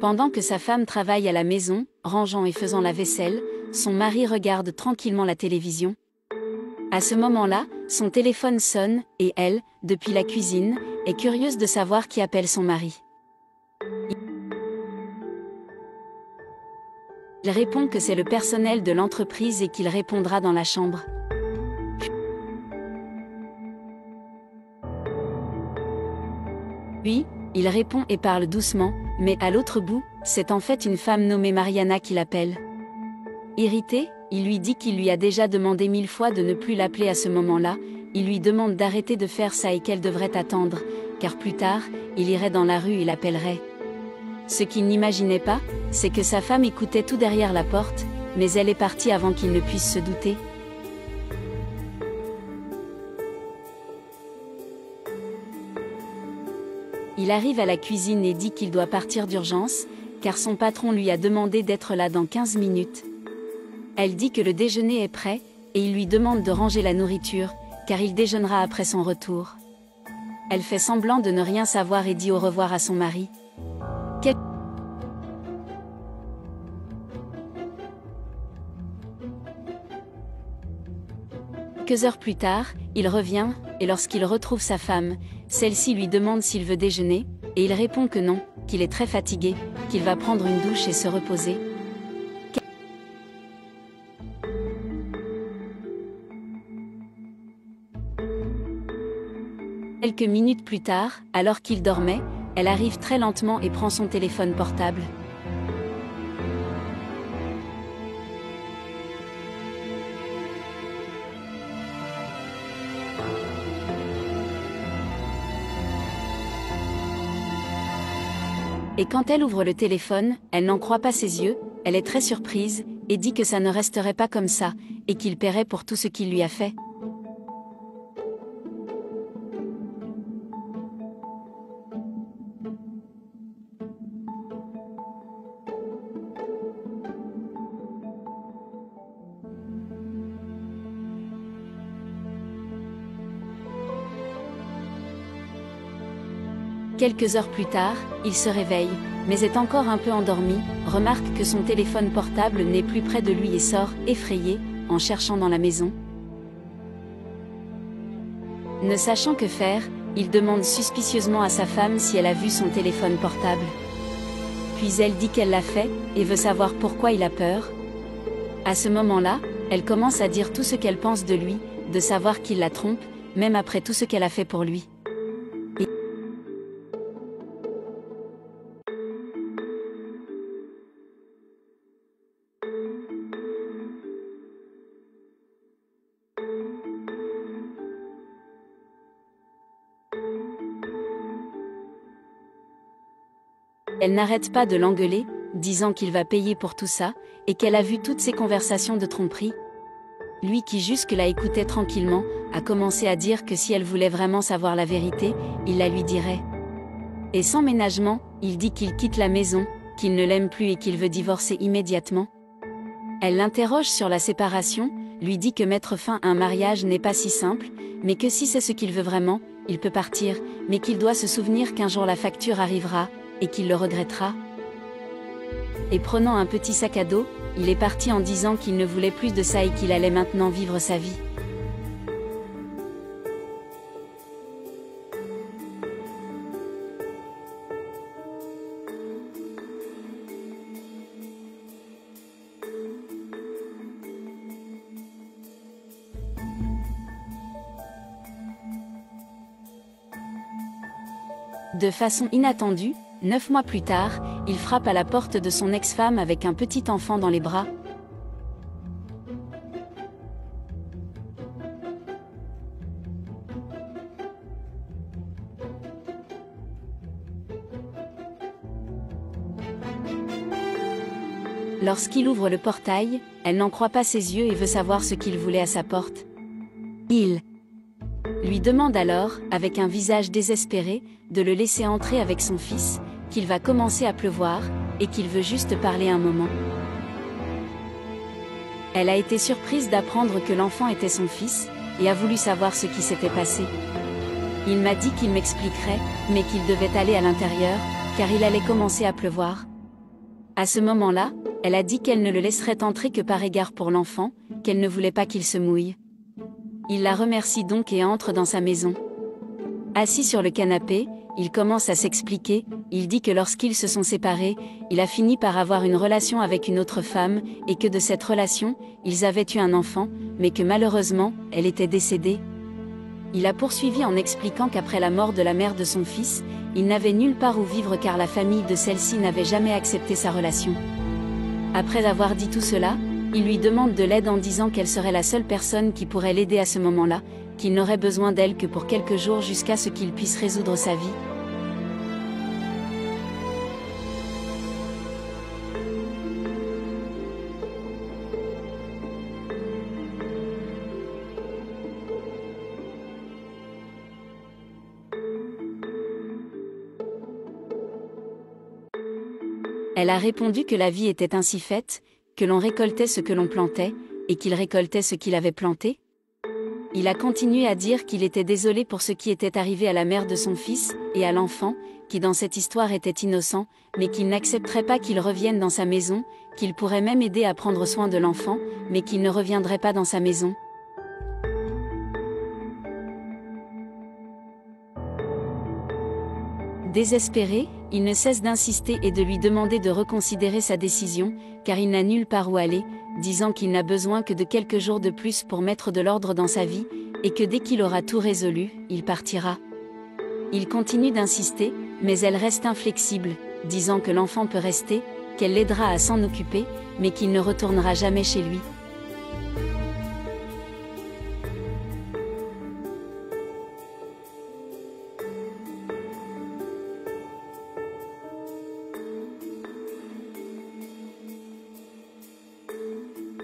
Pendant que sa femme travaille à la maison, rangeant et faisant la vaisselle, son mari regarde tranquillement la télévision. À ce moment-là, son téléphone sonne, et elle, depuis la cuisine, est curieuse de savoir qui appelle son mari. Il répond que c'est le personnel de l'entreprise et qu'il répondra dans la chambre. Puis, il répond et parle doucement, mais à l'autre bout, c'est en fait une femme nommée Mariana qui l'appelle. Irrité, il lui dit qu'il lui a déjà demandé 1000 fois de ne plus l'appeler à ce moment-là, il lui demande d'arrêter de faire ça et qu'elle devrait attendre, car plus tard, il irait dans la rue et l'appellerait. Ce qu'il n'imaginait pas, c'est que sa femme écoutait tout derrière la porte, mais elle est partie avant qu'il ne puisse se douter. Il arrive à la cuisine et dit qu'il doit partir d'urgence, car son patron lui a demandé d'être là dans 15 minutes. Elle dit que le déjeuner est prêt, et il lui demande de ranger la nourriture, car il déjeunera après son retour. Elle fait semblant de ne rien savoir et dit au revoir à son mari. Quelques heures plus tard, il revient, et lorsqu'il retrouve sa femme, celle-ci lui demande s'il veut déjeuner, et il répond que non, qu'il est très fatigué, qu'il va prendre une douche et se reposer. Quelques minutes plus tard, alors qu'il dormait, elle arrive très lentement et prend son téléphone portable. Et quand elle ouvre le téléphone, elle n'en croit pas ses yeux, elle est très surprise, et dit que ça ne resterait pas comme ça, et qu'il paierait pour tout ce qu'il lui a fait. Quelques heures plus tard, il se réveille, mais est encore un peu endormi, remarque que son téléphone portable n'est plus près de lui et sort, effrayé, en cherchant dans la maison. Ne sachant que faire, il demande suspicieusement à sa femme si elle a vu son téléphone portable. Puis elle dit qu'elle l'a fait, et veut savoir pourquoi il a peur. À ce moment-là, elle commence à dire tout ce qu'elle pense de lui, de savoir qu'il la trompe, même après tout ce qu'elle a fait pour lui. Elle n'arrête pas de l'engueuler, disant qu'il va payer pour tout ça, et qu'elle a vu toutes ces conversations de tromperie. Lui qui jusque-là écoutait tranquillement, a commencé à dire que si elle voulait vraiment savoir la vérité, il la lui dirait. Et sans ménagement, il dit qu'il quitte la maison, qu'il ne l'aime plus et qu'il veut divorcer immédiatement. Elle l'interroge sur la séparation, lui dit que mettre fin à un mariage n'est pas si simple, mais que si c'est ce qu'il veut vraiment, il peut partir, mais qu'il doit se souvenir qu'un jour la facture arrivera, et qu'il le regrettera. Et prenant un petit sac à dos, il est parti en disant qu'il ne voulait plus de ça et qu'il allait maintenant vivre sa vie. De façon inattendue, 9 mois plus tard, il frappe à la porte de son ex-femme avec un petit enfant dans les bras. Lorsqu'il ouvre le portail, elle n'en croit pas ses yeux et veut savoir ce qu'il voulait à sa porte. Il lui demande alors, avec un visage désespéré, de le laisser entrer avec son fils, qu'il va commencer à pleuvoir, et qu'il veut juste parler un moment. Elle a été surprise d'apprendre que l'enfant était son fils, et a voulu savoir ce qui s'était passé. Il m'a dit qu'il m'expliquerait, mais qu'il devait aller à l'intérieur, car il allait commencer à pleuvoir. À ce moment-là, elle a dit qu'elle ne le laisserait entrer que par égard pour l'enfant, qu'elle ne voulait pas qu'il se mouille. Il la remercie donc et entre dans sa maison. Assis sur le canapé, il commence à s'expliquer, il dit que lorsqu'ils se sont séparés, il a fini par avoir une relation avec une autre femme, et que de cette relation, ils avaient eu un enfant, mais que malheureusement, elle était décédée. Il a poursuivi en expliquant qu'après la mort de la mère de son fils, il n'avait nulle part où vivre car la famille de celle-ci n'avait jamais accepté sa relation. Après avoir dit tout cela, il lui demande de l'aide en disant qu'elle serait la seule personne qui pourrait l'aider à ce moment-là, qu'il n'aurait besoin d'elle que pour quelques jours jusqu'à ce qu'il puisse résoudre sa vie. Elle a répondu que la vie était ainsi faite, que l'on récoltait ce que l'on plantait, et qu'il récoltait ce qu'il avait planté. Il a continué à dire qu'il était désolé pour ce qui était arrivé à la mère de son fils, et à l'enfant, qui dans cette histoire était innocent, mais qu'il n'accepterait pas qu'il revienne dans sa maison, qu'il pourrait même aider à prendre soin de l'enfant, mais qu'il ne reviendrait pas dans sa maison. Désespéré, il ne cesse d'insister et de lui demander de reconsidérer sa décision, car il n'a nulle part où aller, disant qu'il n'a besoin que de quelques jours de plus pour mettre de l'ordre dans sa vie, et que dès qu'il aura tout résolu, il partira. Il continue d'insister, mais elle reste inflexible, disant que l'enfant peut rester, qu'elle l'aidera à s'en occuper, mais qu'il ne retournera jamais chez lui.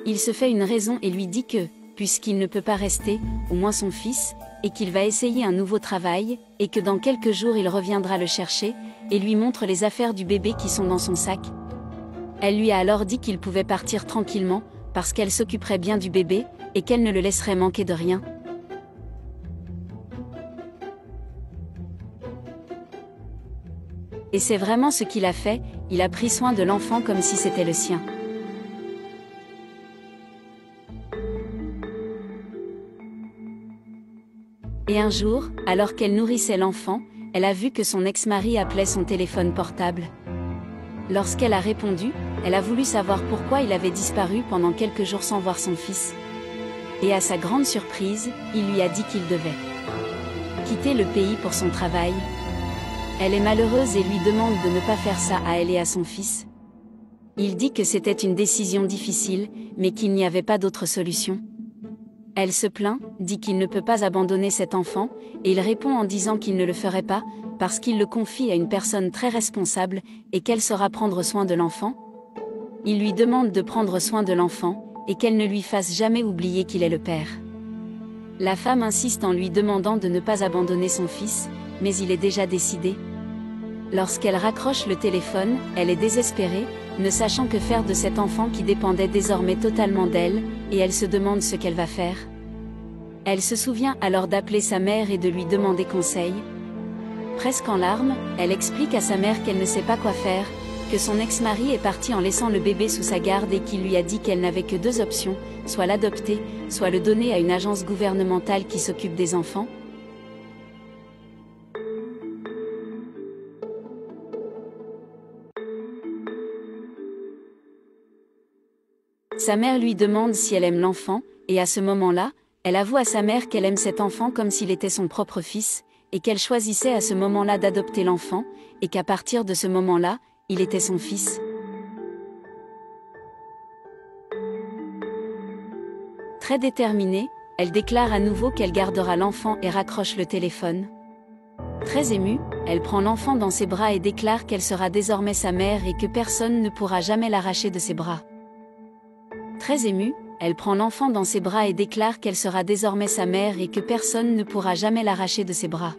Il se fait une raison et lui dit que, puisqu'il ne peut pas rester, au moins son fils, et qu'il va essayer un nouveau travail, et que dans quelques jours il reviendra le chercher, et lui montre les affaires du bébé qui sont dans son sac. Elle lui a alors dit qu'il pouvait partir tranquillement, parce qu'elle s'occuperait bien du bébé, et qu'elle ne le laisserait manquer de rien. Et c'est vraiment ce qu'il a fait, il a pris soin de l'enfant comme si c'était le sien. Et un jour, alors qu'elle nourrissait l'enfant, elle a vu que son ex-mari appelait son téléphone portable. Lorsqu'elle a répondu, elle a voulu savoir pourquoi il avait disparu pendant quelques jours sans voir son fils. Et à sa grande surprise, il lui a dit qu'il devait quitter le pays pour son travail. Elle est malheureuse et lui demande de ne pas faire ça à elle et à son fils. Il dit que c'était une décision difficile, mais qu'il n'y avait pas d'autre solution. Elle se plaint, dit qu'il ne peut pas abandonner cet enfant, et il répond en disant qu'il ne le ferait pas, parce qu'il le confie à une personne très responsable, et qu'elle saura prendre soin de l'enfant. Il lui demande de prendre soin de l'enfant, et qu'elle ne lui fasse jamais oublier qu'il est le père. La femme insiste en lui demandant de ne pas abandonner son fils, mais il est déjà décidé. Lorsqu'elle raccroche le téléphone, elle est désespérée, ne sachant que faire de cet enfant qui dépendait désormais totalement d'elle, et elle se demande ce qu'elle va faire. Elle se souvient alors d'appeler sa mère et de lui demander conseil. Presque en larmes, elle explique à sa mère qu'elle ne sait pas quoi faire, que son ex-mari est parti en laissant le bébé sous sa garde et qu'il lui a dit qu'elle n'avait que deux options, soit l'adopter, soit le donner à une agence gouvernementale qui s'occupe des enfants. Sa mère lui demande si elle aime l'enfant, et à ce moment-là, elle avoue à sa mère qu'elle aime cet enfant comme s'il était son propre fils, et qu'elle choisissait à ce moment-là d'adopter l'enfant, et qu'à partir de ce moment-là, il était son fils. Très déterminée, elle déclare à nouveau qu'elle gardera l'enfant et raccroche le téléphone. Très émue, elle prend l'enfant dans ses bras et déclare qu'elle sera désormais sa mère et que personne ne pourra jamais l'arracher de ses bras. Très émue, elle prend l'enfant dans ses bras et déclare qu'elle sera désormais sa mère et que personne ne pourra jamais l'arracher de ses bras.